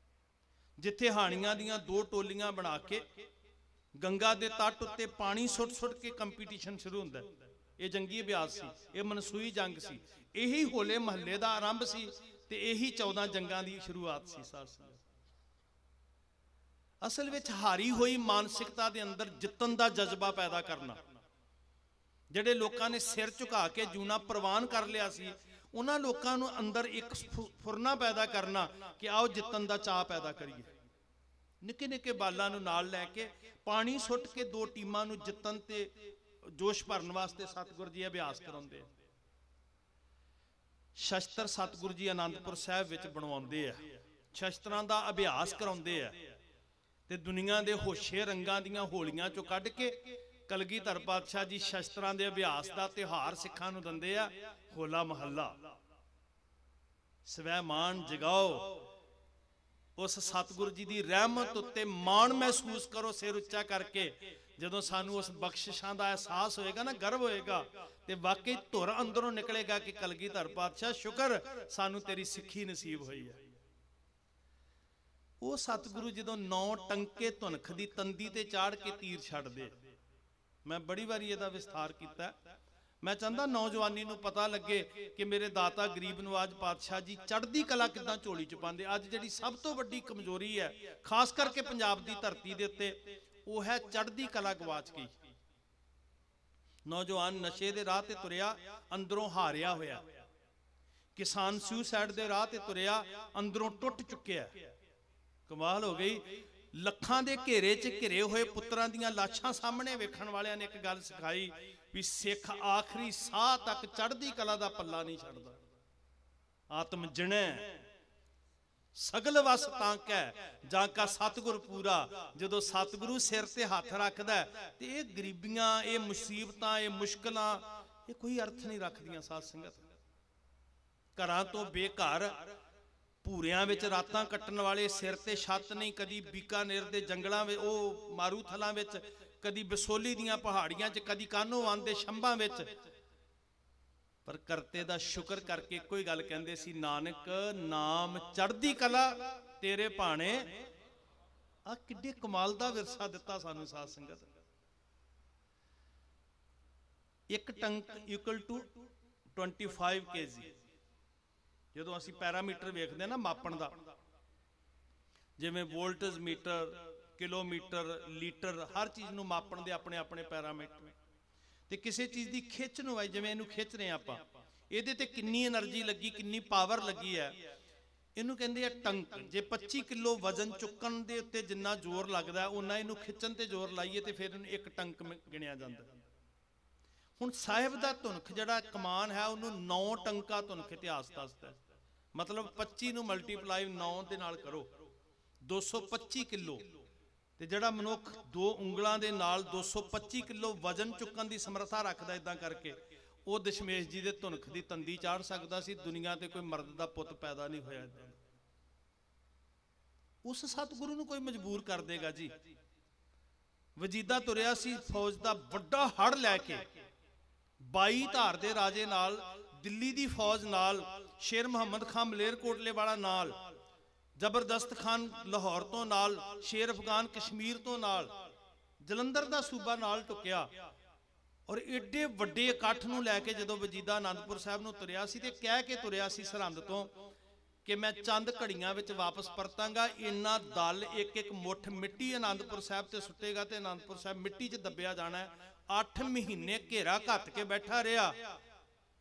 ਜਿੱਥੇ ਹਾਣੀਆਂ ਦੀਆਂ 2 ਟੋਲੀਆਂ ਬਣਾ ਕੇ ਗੰਗਾ ਦੇ ਤੱਟ ਉੱਤੇ ਪਾਣੀ ਸੁੱਟ ਕੇ ਕੰਪੀਟੀਸ਼ਨ ਸ਼ੁਰੂ ਹੁੰਦਾ। ਇਹ ਜੰਗੀ ਅਭਿਆਸ ਸੀ, ਇਹ ਮਨਸੂਈ ਜੰਗ ਸੀ, ਇਹੀ ਹੋਲੇ ਮਹੱਲੇ ਦਾ ਆਰੰਭ ਸੀ ਤੇ ਇਹੀ 14 ਜੰਗਾਂ ਦੀ ਸ਼ੁਰੂਆਤ ਸੀ। ਅਸਲ ਵਿੱਚ ਹਾਰੀ ਹੋਈ ਮਾਨਸਿਕਤਾ ਦੇ ਅੰਦਰ ਜਿੱਤਣ ਦਾ ਜਜ਼ਬਾ ਪੈਦਾ ਕਰਨਾ। ਜਿਹੜੇ ਲੋਕਾਂ ਨੇ ਸਿਰ ਝੁਕਾ ਕੇ ਜੂਨਾ ਪ੍ਰਵਾਨ ਕਰ ਲਿਆ ਸੀ, ਉਹਨਾਂ ਲੋਕਾਂ ਨੂੰ ਅੰਦਰ ਇੱਕ ਫੁਰਨਾ ਪੈਦਾ ਕਰਨਾ ਕਿ ਆਓ ਜਿੱਤਣ ਦਾ ਚਾਅ ਪੈਦਾ ਕਰੀਏ। ਨਿੱਕੇ ਨਿੱਕੇ ਬਾਲਾਂ ਨੂੰ ਨਾਲ ਲੈ ਕੇ ਪਾਣੀ ਸੁੱਟ ਕੇ 2 ਟੀਮਾਂ ਨੂੰ ਜਿੱਤਣ ਤੇ ਜੋਸ਼ ਭਰਨ ਵਾਸਤੇ ਸਤਿਗੁਰ ਜੀ ਅਭਿਆਸ ਕਰਾਉਂਦੇ ਆ। ਸ਼ਸਤਰ ਸਤਿਗੁਰ ਜੀ ਆਨੰਦਪੁਰ ਸਾਹਿਬ ਵਿੱਚ ਬਣਵਾਉਂਦੇ ਆ, ਸ਼ਸਤਰਾਂ ਦਾ ਅਭਿਆਸ ਕਰਾਉਂਦੇ ਆ ਤੇ ਦੁਨੀਆ ਦੇ ਹੋਸ਼ੇ ਰੰਗਾਂ ਦੀਆਂ ਹੋਲੀਆਂ ਚੋਂ ਕੱਢ ਕੇ ਕਲਗੀਧਰ ਪਾਤਸ਼ਾਹ ਜੀ ਸ਼ਸਤਰਾਂ ਦੇ ਅਭਿਆਸ ਦਾ ਤਿਉਹਾਰ ਸਿੱਖਾਂ ਨੂੰ ਦਿੰਦੇ ਆ, ਹੋਲਾ ਮਹੱਲਾ। ਸਵੈਮਾਨ ਜਗਾਓ, ਉਸ ਸਤਿਗੁਰ ਜੀ ਦੀ ਰਹਿਮਤ ਉੱਤੇ ਮਾਣ ਮਹਿਸੂਸ ਕਰੋ ਸਿਰ ਉੱਚਾ ਕਰਕੇ। ਜਦੋਂ ਸਾਨੂੰ ਉਸ ਬਖਸ਼ਿਸ਼ਾਂ ਦਾ ਅਹਿਸਾਸ ਹੋਏਗਾ ਨਾ, ਗਰਵ ਹੋਏਗਾ, ਤੇ ਵਾਕਈ ਧੁਰ ਅੰਦਰੋਂ ਨਿਕਲੇਗਾ ਕਿ ਕਲਗੀਧਰ ਪਾਤਸ਼ਾਹ ਸ਼ੁਕਰ ਸਾਨੂੰ ਤੇਰੀ ਸਿੱਖੀ ਨਸੀਬ ਹੋਈ ਹੈ। ਉਹ ਸਤਿਗੁਰੂ ਜਦੋਂ 9 ਟੰਕੇ ਧੁਨਖ ਦੀ ਤੰਦੀ ਤੇ ਚਾੜ ਕੇ ਤੀਰ ਛੱਡਦੇ, ਮੈਂ ਬੜੀ ਵਾਰੀ ਇਹਦਾ ਵਿਸਥਾਰ ਕੀਤਾ। ਮੈਂ ਚਾਹੁੰਦਾ ਨੌਜਵਾਨੀ ਨੂੰ ਪਤਾ ਲੱਗੇ ਕਿ ਮੇਰੇ ਦਾਤਾ ਗਰੀਬ ਨਵਾਜ ਪਾਤਸ਼ਾਹ ਜੀ ਚੜ੍ਹਦੀ ਕਲਾ ਕਿੱਦਾਂ ਝੋਲੀ ਚ ਪਾਉਂਦੇ। ਅੱਜ ਜਿਹੜੀ ਸਭ ਤੋਂ ਵੱਡੀ ਕਮਜ਼ੋਰੀ ਹੈ ਖਾਸ ਕਰਕੇ ਪੰਜਾਬ ਦੀ ਧਰਤੀ ਦੇ ਉੱਤੇ, ਉਹ ਹੈ ਚੜ੍ਹਦੀ ਕਲਾ ਗਵਾਚ ਗਈ। ਨੌਜਵਾਨ ਨਸ਼ੇ ਦੇ ਰਾਹ ਤੇ ਤੁਰਿਆ, ਅੰਦਰੋਂ ਹਾਰਿਆ ਹੋਇਆ। ਕਿਸਾਨ ਸੁਸਾਈਡ ਦੇ ਰਾਹ ਤੇ ਤੁਰਿਆ, ਅੰਦਰੋਂ ਟੁੱਟ ਚੁੱਕਿਆ। ਕਮਾਲ ਹੋ ਗਈ। ਲੱਖਾਂ ਦੇ ਘੇਰੇ 'ਚ ਘਿਰੇ ਹੋਏ ਪੁੱਤਰਾਂ ਦੀਆਂ ਲਾਸ਼ਾਂ ਸਾਹਮਣੇ ਵੇਖਣ ਵਾਲਿਆਂ ਨੇ ਇੱਕ ਗੱਲ ਸਿਖਾਈ ਵੀ ਸਿੱਖ ਆਖਰੀ ਸਾਹ ਤੱਕ ਚੜ੍ਹਦੀ ਕਲਾ ਦਾ ਪੱਲਾ ਨਹੀਂ ਛੱਡਦਾ। ਆਤਮ ਜਿਣੈ ਸਗਲ ਵਸ ਤਾਂ ਕੈ ਜਾਂ ਕਾ ਸਤਿਗੁਰ ਪੂਰਾ। ਜਦੋਂ ਸਤਿਗੁਰੂ ਸਿਰ ਤੇ ਹੱਥ ਰੱਖਦਾ ਤੇ ਇਹ ਗਰੀਬੀਆਂ, ਇਹ ਮੁਸੀਬਤਾਂ, ਇਹ ਮੁਸ਼ਕਲਾਂ, ਇਹ ਕੋਈ ਅਰਥ ਨਹੀਂ ਰੱਖਦੀਆਂ। ਸਾਧ ਸੰਗਤ, ਘਰਾਂ ਤੋਂ ਬੇਘਰ, ਭੂਰਿਆਂ ਵਿੱਚ ਰਾਤਾਂ ਕੱਟਣ ਵਾਲੇ, ਸਿਰ ਤੇ ਛੱਤ ਨਹੀਂ, ਕਦੀ ਬੀਕਾਨੇਰ ਦੇ ਜੰਗਲਾਂ ਵਿੱਚ, ਉਹ ਮਾਰੂਥਲਾਂ ਵਿੱਚ, ਕਦੀ ਬਸੋਲੀ ਦੀਆਂ ਪਹਾੜੀਆਂ 'ਚ, ਕਦੀ ਕਾਨੋਵਾਨ ਦੇ ਸ਼ੰਭਾਂ ਵਿੱਚ, ਪਰ ਕਰਤੇ ਦਾ ਸ਼ੁਕਰ ਕਰਕੇ ਕੋਈ ਗੱਲ ਕਹਿੰਦੇ ਸੀ, ਨਾਨਕ ਨਾਮ ਚੜ੍ਹਦੀ ਕਲਾ ਤੇਰੇ ਭਾਣੇ। ਆ ਕਿੱਡੇ ਕਮਾਲ ਦਾ ਵਿਰਸਾ ਦਿੱਤਾ ਸਾਨੂੰ ਸਾਧ ਸੰਗਤ। 1 ਟੰਕ = 25 kg। ਜਦੋਂ ਅਸੀਂ ਪੈਰਾਮੀਟਰ ਵੇਖਦੇ ਨਾ ਮਾਪਣ ਦਾ, ਜਿਵੇਂ ਵੋਲਟੇਜ ਮੀਟਰ, ਕਿਲੋਮੀਟਰ, ਲੀਟਰ, ਹਰ ਚੀਜ਼ ਨੂੰ ਮਾਪਣ ਦੇ ਆਪਣੇ ਆਪਣੇ ਪੈਰਾਮੀਟਰ। ਤੇ ਕਿਸੇ ਚੀਜ਼ ਦੀ ਖਿੱਚ ਨੂੰ, ਜਿਵੇਂ ਇਹਨੂੰ ਖਿੱਚ ਰਹੇ ਆਪਾਂ, ਇਹਦੇ ਤੇ ਕਿੰਨੀ એનર્ਜੀ ਲੱਗੀ, ਕਿੰਨੀ ਪਾਵਰ ਲੱਗੀ ਹੈ, ਇਹਨੂੰ ਕਹਿੰਦੇ ਆ ਟੰਕ। ਜੇ 25 ਕਿਲੋ ਵਜ਼ਨ ਚੁੱਕਣ ਦੇ ਉੱਤੇ ਜਿੰਨਾ ਜ਼ੋਰ ਲੱਗਦਾ, ਉਹਨਾਂ ਇਹਨੂੰ ਖਿੱਚਣ ਤੇ ਜ਼ੋਰ ਲਾਈਏ ਤੇ ਫਿਰ ਇਹਨੂੰ 1 ਟੰਕ ਗਿਣਿਆ ਜਾਂਦਾ। ਹੁਣ ਸਾਹਿਬ ਦਾ ਧੁਨਖ ਜਿਹੜਾ ਕਮਾਨ ਹੈ, ਉਹਨੂੰ 9 ਟੰਕਾ ਧੁਨਖ ਇਤਿਹਾਸ ਦੱਸਦਾ। ਮਤਲਬ 25 ਨੂੰ ਮਲਟੀਪਲਾਈ 9 ਦੇ ਨਾਲ ਕਰੋ, 225 ਕਿਲੋ। ਤੇ ਜਿਹੜਾ ਮਨੁੱਖ 2 ਉਂਗਲਾਂ ਦੇ ਨਾਲ 225 ਕਿਲੋ ਵਜ਼ਨ ਚੁੱਕਣ ਦੀ ਸਮਰੱਥਾ ਰੱਖਦਾ, ਇਦਾਂ ਕਰਕੇ ਉਹ ਦਸ਼ਮੇਸ਼ ਜੀ ਦੇ ਧੁਨਖ ਦੀ ਤੰਦੀ ਚਾੜ ਸਕਦਾ ਸੀ। ਦੁਨੀਆ ਤੇ ਕੋਈ ਮਰਦ ਦਾ ਪੁੱਤ ਪੈਦਾ ਨਹੀਂ ਹੋਇਆ। ਉਸ ਸਤਿਗੁਰੂ ਨੂੰ ਕੋਈ ਮਜਬੂਰ ਕਰ ਦੇਗਾ ਜੀ। ਵਜੀਦਾ ਤੁਰਿਆ ਸੀ ਫੌਜ ਦਾ ਵੱਡਾ ਹੜ ਲੈ ਕੇ, 22 ਧਾਰ ਦੇ ਰਾਜੇ ਨਾਲ, ਦਿੱਲੀ ਦੀ ਫੌਜ ਨਾਲ, ਸ਼ੇਰ ਮੁਹੰਮਦ ਖਾਨ ਮਲੇਰਕੋਟਲੇ ਵਾਲਾ ਨਾਲ, ਜ਼ਬਰਦਸਤ ਖਾਨ ਲਾਹੌਰ ਤੋਂ ਨਾਲ, ਸ਼ੇਰ ਅਫਗਾਨ ਕਸ਼ਮੀਰ ਤੋਂ ਨਾਲ, ਜਲੰਧਰ ਦਾ ਸੂਬਾ ਨਾਲ ਟੁਕਿਆ। और एडे वड्डे इकट्ठ नूं लैके जदों वजीदा आनंदपुर साहब नूं तुरिया सी ते कह के तुरिया सी सरहंद तो कि मैं चंद घड़ियां विच वापस परतांगा, इन्ना दल एक एक मुठ मिट्टी आनंदपुर साहब ते सुट्टेगा ते आनंदपुर साहब मिट्टी च दबिया जाना है। 8 महीने घेरा घत के बैठा रहा,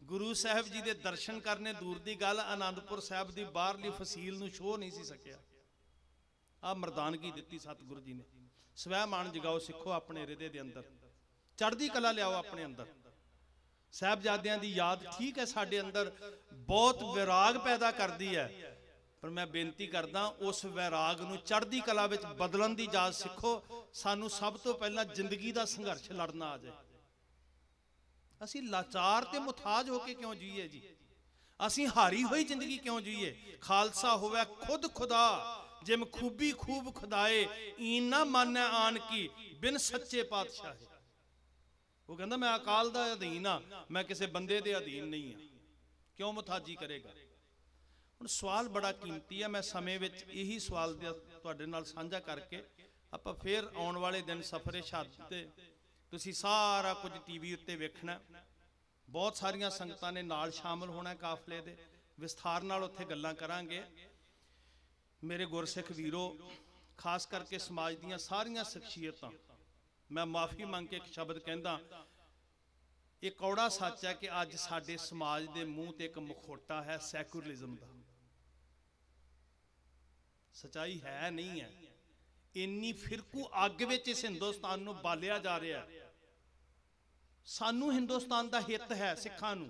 गुरु साहब जी दे दर्शन करने दूर दी गल, आनंदपुर साहब दी बाहरली फसील नूं छो नहीं सी सकिया। आ मरदानगी दित्ती सतगुरु जी ने। स्वैमान जगाओ सिखो अपने हृदय दे अंदर, चढ़दी कला लियाओ अपने अंदर। साहबजादियां दी याद ठीक है साडे अंदर बहुत वैराग पैदा करती है, पर मैं बेनती करदा उस वैराग नूं चढ़दी कला विच बदलण दी जाच सिखो। सानू सब तो पहला जिंदगी दा संघर्ष लड़ना आ जाए। असी लाचार ते मुथाज होके क्यों जीए जी? असी हारी हुई जिंदगी क्यों जीए? खालसा होवे खुद खुदा, जिम खूबी खूब खुदाए, ईन ना माने आन की बिन सच्चे पातशाह। वो कहता मैं अकाल दा अधीन हाँ, मैं किसी बंदे दे अधीन नहीं हाँ, क्यों मुथाजी करेगा? हुण सवाल बड़ा कीमती है। मैं समय विच यही सवाल तुहाडे नाल साझा करके आपां फिर आउण वाले दिन सफरे शहादत ते तुसीं सारा कुछ टीवी उत्ते वेखना। बहुत सारियां संगतां ने नाल शामिल होना काफले दे, विस्तार नाल उत्थे गल्लां करांगे। मेरे गुरसिख वीरो, खास करके समाज दीयां सारियां शख्सियतां, मैं माफ़ी मंग के एक शब्द कहंदा, एक कौड़ा सच है कि अज साडे समाज दे मूँह ते एक मुखोटा है सैकुलरिज्म दा। सच्चाई है नहीं है, इन्नी फिरकू अग विच इस हिंदुस्तान नूं बालिया जा रहा है। सानू हिंदुस्तान दा हित है सिखां नूं,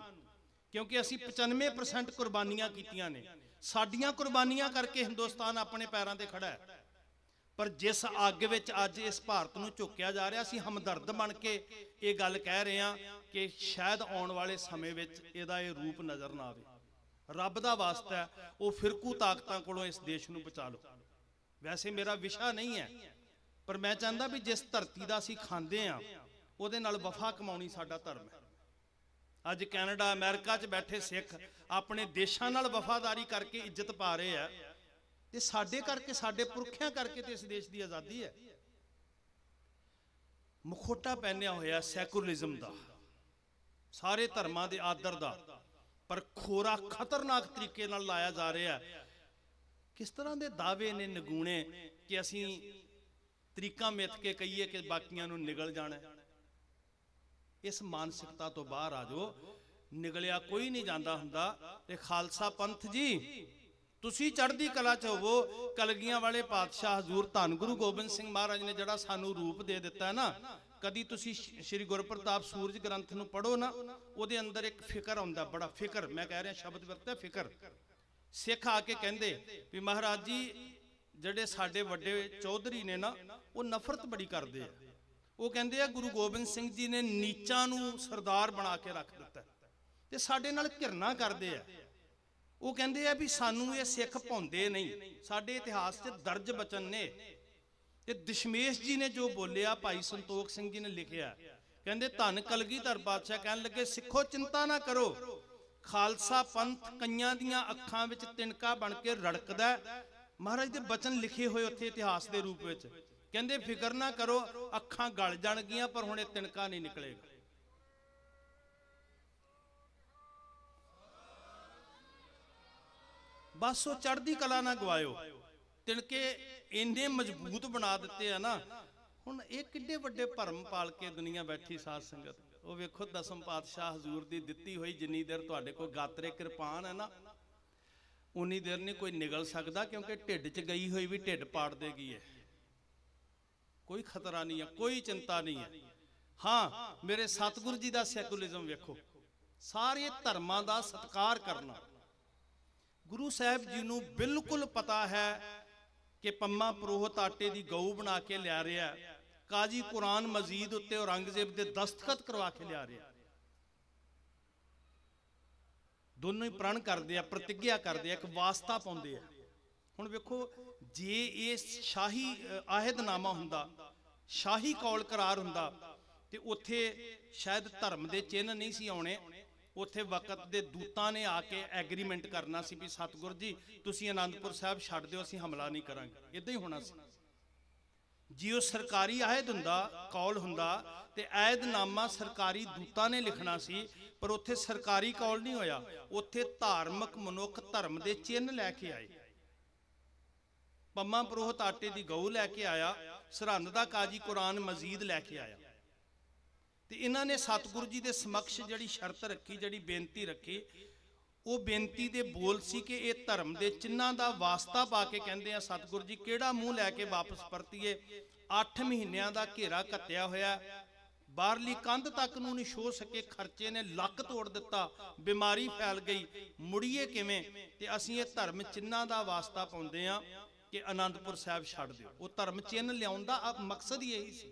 क्योंकि असी 95% कुर्बानियां कीतियां ने। साडियां कुर्बानियां करके हिंदुस्तान अपने पैरों ते खड़ा है। पर जिस अग विच अज इस भारत नूं झोकिया जा रहा, असी हमदर्द बन के ये गल कह रहे हैं कि शायद आने वाले समय विच इहदा ये रूप नज़र ना आवे। रब दा वास्ता है वो फिरकू ताकतां कोलों इस देश नूं बचा लो। वैसे मेरा विशा नहीं है, पर मैं चाहता भी जिस धरती दा असी खांदे आ उहदे नाल वफा कमाउणी साडा धर्म है। अज कैनेडा अमेरिका च बैठे सिख अपने देशां नाल वफादारी करके इज्जत पा रहे हैं, ते साडे करके साडे पुरखियां करके ते इस देश की आज़ादी है। मुखोटा पहनिया होया सैकुलरिज्म दा, सारे धर्मां दे आदर दा, पर खोरा खतरनाक तरीके नाल लाया जा रहा है। किस तरह के दावे ने नगूणे कि असी तरीका मिथ के कहीए कि बाकियां नूं निगल जाना। इस मानसिकता तो बाहर आ जाओ, निगलिया कोई नहीं जाता हुंदा। ते खालसा पंथ जी तुसी चढ़दी कला च होवो। कलगियां वाले पातशाह हजूर धन गुरु गोबिंद सिंह महाराज ने जड़ा सानू रूप दे दिता है ना, कदी तुसी श्री गुरप्रताप सूरज ग्रंथ नूं पढ़ो ना, उहदे अंदर एक फिकर आउंदा, बड़ा फिकर, मैं कह रहा शब्द वरत्या फिकर। सिख आके कहंदे भी महाराज जी जड़े साडे वड्डे चौधरी ने ना, वो नफरत बड़ी करदे आ। वो कहंदे आ गुरु गोबिंद सिंह जी ने नीचां नूं सरदार बना के रख दिता ते साडे नाल घिरना करदे आ। वो कहते हैं भी सानू ये सिख भौंदे नहीं, साडे इतिहास च दर्ज बचन ने। ते दशमेश जी ने जो बोलिया, भाई संतोख सिंह जी ने लिखिया, कहते धन कलगीधर पातशाह कहन लगे सिखो चिंता ना करो, खालसा पंथ कईयां दियां अखां विच तिनका बन के रड़कदा। महाराज दे बचन लिखे हुए उत्थे इतिहास के रूप में, कहते फिकर ना करो अखां गल जाणगियां पर हुणे तिनका नहीं निकलेगा। बस वो चढ़दी कला ना गवायो, तिनके इन्ने मजबूत बना दिते है ना। हुण ये किड्डे वड्डे भरम पाल के दुनिया बैठी साध संगत, वो वेखो दसम पातशाह हजूर दी दित्ती हुई जिन्नी देर तुहाडे कोल गात्रे किरपान है ना, उन्नी देर नहीं कोई निगल सकता, क्योंकि ढिड च गई हुई भी ढिड पाड़ देगी है। कोई खतरा नहीं है, कोई चिंता नहीं है। हाँ मेरे सतगुरु जी का सैकुलरिज्म वेखो, सारे धर्मां का सत्कार करना। गुरु साहब जी नूं बिल्कुल पता है कि पम्मा पुरोहित आटे की गऊ बना के लिया रहा है, काजी कुरान मजीद उत्ते औरंगजेब के दस्तखत करवा के लिया रहा। दोनों ही प्रण करते हैं, प्रतिज्ञा करते हैं, एक वास्ता पाउंदे आ। हुण वेखो जे ये शाही आहिदनामा हुंदा, शाही कौल करार हुंदा, ते उत्थे शायद धर्म के चिन्ह नहीं सी आउणे। उत्थे वक्त दे दूतां ने आके एग्रीमेंट करना सी भी सतगुरु जी तुसीं आनंदपुर साहब छड्ड दिओ, असीं हमला नहीं करांगे, इदां ही होना सी। जिओ सरकारी आयद हुंदा कौल हुंदा ते ऐदनामा सरकारी दूतां ने लिखना सी, पर उत्थे सरकारी कौल नहीं होया। उत्थे धार्मिक मनुख धर्म दे चिन्ह लैके आए। पम्मा पुरोहित आटे दी गऊ लैके आया, सरहंद दा काजी कुरान मजीद लैके आया। ते इन्हां ने सतगुरु जी दे समक्ष जिहड़ी शर्त रखी, जिहड़ी बेनती रखी, वो बेनती दे बोल सी कि ये धर्म दे चिन्हां दा वास्ता पा के कहंदे आ सतगुरु जी किहड़ा मूँह लैके वापस परतीए। 8 महीनों का घेरा घत्या होया, बाहरली कंध तक नूं नहीं छो सके, खर्चे ने लक तोड़ दिता, बीमारी फैल गई, मुड़ीए किवें? ते असीं ये धर्म चिन्हां दा वास्ता पाउंदे आ कि आनंदपुर साहिब छड्ड दिओ। वो धर्म चिन्ह लिआउण दा मकसद ही यही सी।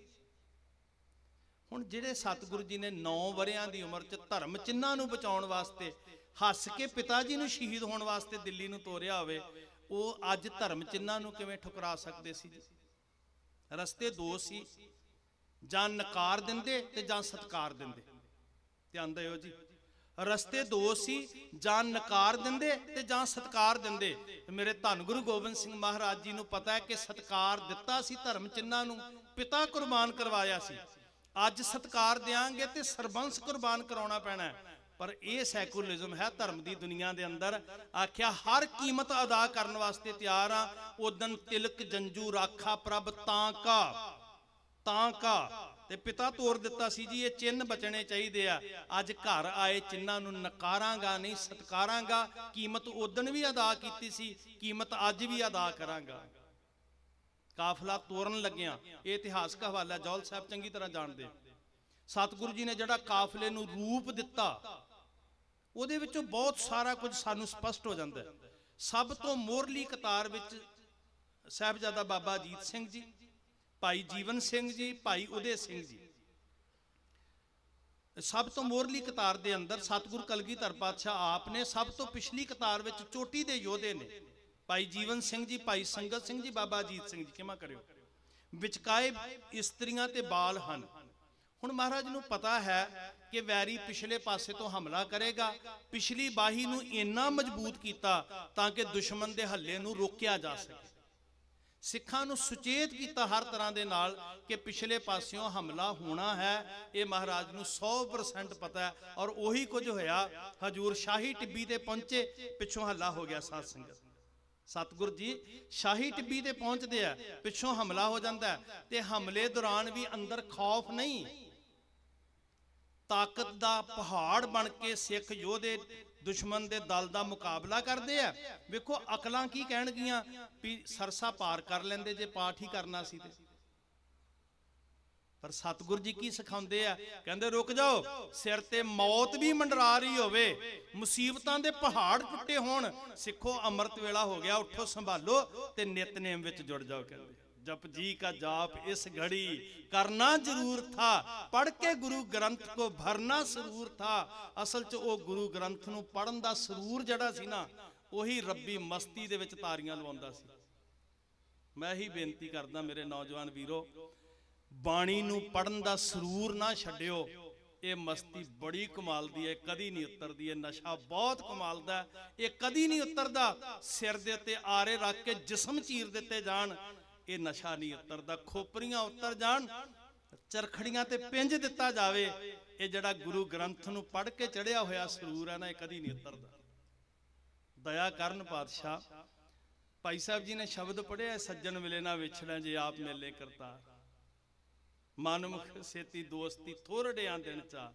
हुण जिहड़े सतगुरु जी ने 9 वरियां दी उमर च धर्म चिन्हां नूं बचाउण वास्ते हस के पिता जी नूं शहीद होण वास्ते दिल्ली नूं तोरिया होवे, वो अज धर्म चिन्हां नूं किवें ठुकरा सकदे सी जी? रस्ते दो सी, जां नकार दिंदे ते जां सत्कार दिंदे। ध्यान दिओ जी, रस्ते दो सी, जां नकार दिंदे ते जां सत्कार दिंदे। मेरे धन गुरु गोबिंद सिंह महाराज जी नूं पता है कि सत्कार दिता सी धर्म चिन्हां नूं, पिता कुर्बान करवाया सी। अज सत्कार देंगे तो सरबंस कुर्बान कराना पैना है। पर यह सैकुलरिज्म है धर्म की दुनिया के अंदर। आख्या हर कीमत अदा करने वास्ते तैयार हाँ। उदन तिलक जंजू राखा प्रभ तां का ते पिता तोड़ दिता सी जी, ये चिन्ह बचने चाहिए आ। अज घर आए चिन्हां नूं नकारांगा नहीं सत्कारांगा। कीमत उदन भी अदा की सी, कीमत अज भी अदा करांगा। काफला तोड़न लग्या, ये इतिहासक हवाला जौल साहब चंगी तरह जानते। सतगुरु जी ने जड़ा काफले नूं रूप दिता, उहदे विचों बहुत सारा कुछ सानू स्पष्ट हो जाता है। सब तो मोहरली कतार विच साहिबजादा बाबा अजीत सिंह जी, भाई जीवन सिंह जी, भाई उदय सिंह जी। सब तो मोहरली कतार दे अंदर सतगुरु कलगीधर पातशाह आप ने सब तो पिछली कतार विच चोटी दे योधे ने भाई जीवन सिंह जी, भाई संगत सिंह जी, बाबा अजीत सिंह जी। क्षमा करियो, विचकाए इस्त्रियां ते बाल हन। हुण महाराज नूं पता है कि वैरी पिछले पासे तो हमला करेगा। पिछली बाही नूं इन्ना मजबूत कीता ताकि दुश्मन दे हल्ले नूं रोकिया जा सके। सिखां नूं सुचेत कीता हर तरह दे नाल कि पिछले पासियों हमला होना है। ये महाराज नूं 100% पता है। और उही कुछ होया। हजूर शाही टिब्बी ते पहुंचे, पिछों हल्ला हो गया। साध संगत सतगुरु जी शाही टिब्बी ते पहुंचते हैं, पिछों हमला हो जाता है। ते हमले दौरान भी अंदर खौफ नहीं, ताकत दा पहाड़ बन के सिख योधे दुश्मन दे दल दा मुकाबला करते हैं। वेखो अकलां की कहणगियां भी सरसा पार कर लेंदे जे पाठ ही करना सी ते। पर सतगुरु जी की सिखाउंदे आ, कहंदे रुक जाओ, सिर ते मौत भी मंडरा रही होवे, मुसीबतां दे पहाड़ टुटे होण, सिखो अमृत वेला हो गया, उठो संभालो ते नितनेम विच जुड़ जाओ। कहंदे जप जी का जाप इस घड़ी करना जरूर था, पढ़ के गुरु ग्रंथ को भरना सरूर था। असल च वो गुरु ग्रंथ नूं पढ़न दा सरूर जड़ा सी ना, उही रब्बी मस्ती दे विच तारियां लवाउंदा सी। मैं ही बेनती करदा मेरे नौजवान वीरो, बाणी नूं पढ़न दा सरूर ना छड्डिओ। ये मस्ती बड़ी कमाल दी है, कदी नहीं उतरदी। नशा बहुत कमाल दा, ये कदी नहीं उतरदा। सिर दे उत्ते आरे रख के जिस्म चीर दिते जान, ये नशा नहीं उतरदा। खोपरियां उतर जान, चरखड़ियां ते पिंज दिता जावे, ये जड़ा गुरु ग्रंथ नूं पढ़ के चढ़िया होया सरूर है ना, ये कदी नहीं उतरदा। दया करन पातशाह। भाई साहब जी ने शब्द पढ़िया, सज्जन मिले ना विछड़े जे आप मेले करता, मनमुख सेती दोस्ती थोरड़ियां दिन चा।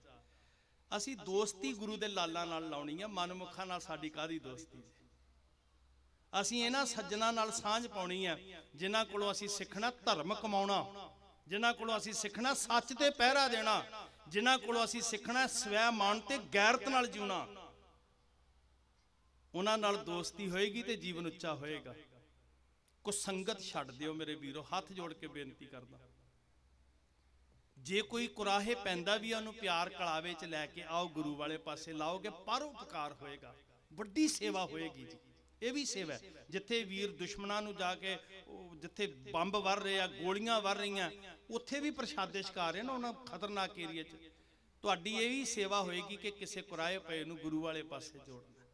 असी दोस्ती गुरु दे लाला नाल लाउणी है, मनमुखा नाल साडी कादी दोस्ती। असी इन्हां सज्जनां नाल सांझ पाउणी है जिन्हां कोलों असी सिखना धर्म कमाउणा, जिन्हां कोलों असी सिखना सच ते पहरा देना, जिन्हां कोलों असी सिखना स्वै मान ते गैरत नाल जीउणा। उन्हां नाल दोस्ती होएगी ते जीवन उच्चा होएगा। कुछ संगत छड्ड दिओ मेरे वीरो, हाथ जोड़ के बेनती करदा। जे कोई कुराहे पैंदा भी उन्होंने प्यार कलावे च लैके आओ, गुरु वाले पासे लाओगे, परोपकार होएगा, वड्डी सेवा होएगी जी। ये भी सेवा है। जिथे वीर दुश्मनां नूं जाके जिथे बंब वर रहे हैं, गोलियां वर रही हैं, उत्थे भी प्रशादे छका रहे ना उन्होंने खतरनाक एरिए च। तुहाडी ये भी सेवा होएगी कि किसी कुराए पे नूं गुरु वाले पासे जोड़ना।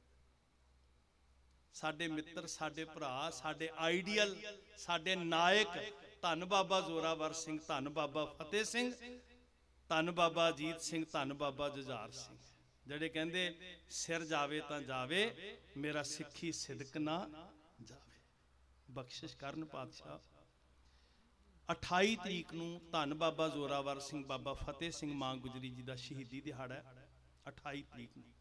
साडे मित्र, साडे भरा, साडे आइडियल, साडे नायक ਧੰਨ ਬਾਬਾ ਜ਼ੋਰਾਵਰ ਸਿੰਘ, ਧੰਨ ਬਾਬਾ ਫਤਿਹ ਸਿੰਘ, ਧੰਨ ਬਾਬਾ ਅਜੀਤ ਸਿੰਘ, ਧੰਨ ਬਾਬਾ ਜੁਝਾਰ ਸਿੰਘ, ਜਿਹੜੇ ਕਹਿੰਦੇ ਸਿਰ ਜਾਵੇ ਤਾਂ ਜਾਵੇ, ਮੇਰਾ ਸਿੱਖੀ ਸਿਦਕ ਨਾ ਜਾਵੇ। ਬਖਸ਼ਿਸ਼ ਕਰਨ ਪਾਤਸ਼ਾਹ। 28 ਤਰੀਕ ਨੂੰ ਧੰਨ ਬਾਬਾ ਜ਼ੋਰਾਵਰ ਸਿੰਘ, ਬਾਬਾ ਫਤਿਹ ਸਿੰਘ ਮਾਂ ਗੁਜਰੀ ਜੀ ਦਾ ਸ਼ਹੀਦੀ ਦਿਹਾੜਾ ਹੈ। 28 ਤਰੀਕ ਨੂੰ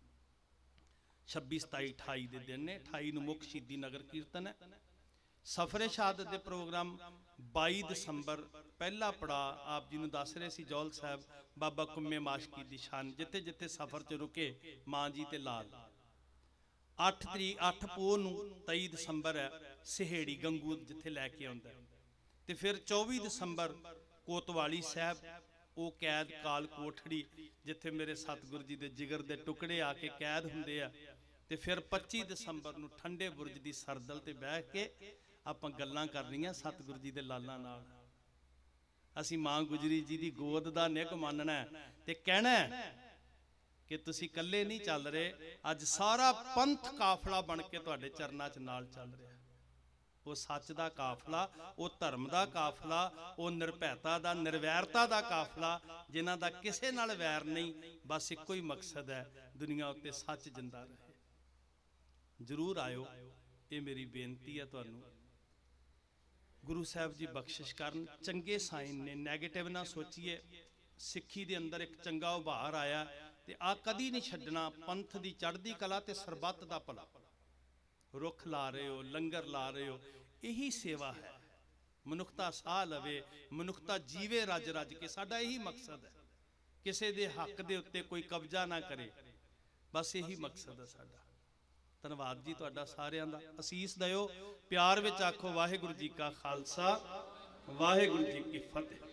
26, 27, 28 ਦੇ ਦਿਨ ਨੇ। 28 ਨੂੰ ਮੁੱਖ ਸ਼ਹੀਦੀ ਨਗਰ ਕੀਰਤਨ ਹੈ। ਸਫਰੇ ਸ਼ਹਾਦਤ ਦੇ ਪ੍ਰੋਗਰਾਮ 22 ਦਸੰਬਰ ਪਹਿਲਾ ਪੜਾਅ ਆਪ ਜੀ ਨੂੰ ਦੱਸ ਰਹੇ ਸੀ ਜੌਲ ਸਾਹਿਬ, ਬਾਬਾ ਕੁੰਮੇ ਮਾਸ਼ਕੀ ਦੀ ਸ਼ਾਨ, ਜਿੱਥੇ ਜਿੱਥੇ ਸਫ਼ਰ 'ਚ ਰੁਕੇ ਮਾਂ ਜੀ ਤੇ ਲਾਲ। 8 ਪੋਹ ਨੂੰ 23 ਦਸੰਬਰ ਹੈ ਸਿਹੇੜੀ ਗੰਗੂ ਜਿੱਥੇ ਲੈ ਕੇ ਆਉਂਦਾ। ਤੇ ਫਿਰ 24 ਦਸੰਬਰ ਕੋਤਵਾਲੀ ਸਾਹਿਬ, ਉਹ ਕੈਦ ਕਾਲ ਕੋਠੜੀ ਜਿੱਥੇ ਮੇਰੇ ਸਤਿਗੁਰੂ ਜੀ ਦੇ ਜਿਗਰ ਦੇ ਟੁਕੜੇ ਆ ਕੇ ਕੈਦ ਹੁੰਦੇ ਆ। ਤੇ ਫਿਰ 25 ਦਸੰਬਰ ਨੂੰ ਠੰਡੇ ਬੁਰਜ ਦੀ ਸਰਦਲ ਤੇ ਬਹਿ ਕੇ ਆਪਾਂ ਗੱਲਾਂ ਕਰਨੀਆਂ ਸਤਿਗੁਰੂ ਜੀ ਦੇ ਲਾਲਾਂ ਨਾਲ। ਅਸੀਂ ਮਾਂ ਗੁਜਰੀ ਜੀ ਦੀ ਗੋਦ ਦਾ ਨਿੱਘ ਮੰਨਣਾ ਤੇ ਕਹਿਣਾ ਕਿ ਤੁਸੀਂ ਇਕੱਲੇ ਨਹੀਂ ਚੱਲ ਰਹੇ, ਅੱਜ ਸਾਰਾ ਪੰਥ ਕਾਫਲਾ ਬਣ ਕੇ ਤੁਹਾਡੇ ਚਰਨਾਂ 'ਚ ਨਾਲ ਚੱਲ ਰਿਹਾ। ਉਹ ਸੱਚ ਦਾ ਕਾਫਲਾ, ਉਹ ਧਰਮ ਦਾ ਕਾਫਲਾ, ਉਹ ਨਿਰਭੈਤਾ ਦਾ, ਨਿਰਵੈਰਤਾ ਦਾ ਕਾਫਲਾ, ਜਿਨ੍ਹਾਂ ਦਾ ਕਿਸੇ ਨਾਲ ਵੈਰ ਨਹੀਂ, ਬਸ ਇੱਕੋ ਹੀ ਮਕਸਦ ਹੈ, ਦੁਨੀਆ ਉੱਤੇ ਸੱਚ ਜਿੰਦਾ ਰਹੇ। ਜ਼ਰੂਰ ਆਇਓ, ਇਹ ਮੇਰੀ ਬੇਨਤੀ ਹੈ ਤੁਹਾਨੂੰ। ਗੁਰੂ ਸਾਹਿਬ ਜੀ ਬਖਸ਼ਿਸ਼ ਕਰਨ। ਚੰਗੇ ਸਾਈਨ ਨੇ, ਨੈਗੇਟਿਵ ਨਾ ਸੋਚੀਏ। ਸਿੱਖੀ ਦੇ ਅੰਦਰ ਇੱਕ ਚੰਗਾ ਉਭਾਰ ਆਇਆ ਤੇ ਆ ਕਦੀ ਨਹੀਂ ਛੱਡਣਾ। ਪੰਥ ਦੀ ਚੜ੍ਹਦੀ ਕਲਾ ਤੇ ਸਰਬੱਤ ਦਾ ਭਲਾ। ਰੁੱਖ ਲਾ ਰਹੇ ਹੋ, ਲੰਗਰ ਲਾ ਰਹੇ ਹੋ, ਇਹੀ ਸੇਵਾ ਹੈ। ਮਨੁੱਖਤਾ ਸਾਹ ਲਵੇ, ਮਨੁੱਖਤਾ ਜੀਵੇ ਰੱਜ ਰੱਜ ਕੇ, ਸਾਡਾ ਇਹੀ ਮਕਸਦ ਹੈ। ਕਿਸੇ ਦੇ ਹੱਕ ਦੇ ਉੱਤੇ ਕੋਈ ਕਬਜ਼ਾ ਨਾ ਕਰੇ, ਬਸ ਇਹੀ ਮਕਸਦ ਹੈ ਸਾਡਾ। ਧੰਨਵਾਦ ਜੀ ਤੁਹਾਡਾ ਸਾਰਿਆਂ ਦਾ। ਅਸੀਸ ਦਿਓ, ਪਿਆਰ ਵਿੱਚ ਆਖੋ ਵਾਹਿਗੁਰੂ ਜੀ ਕਾ ਖਾਲਸਾ, ਵਾਹਿਗੁਰੂ ਜੀ ਕੀ ਫਤਿਹ।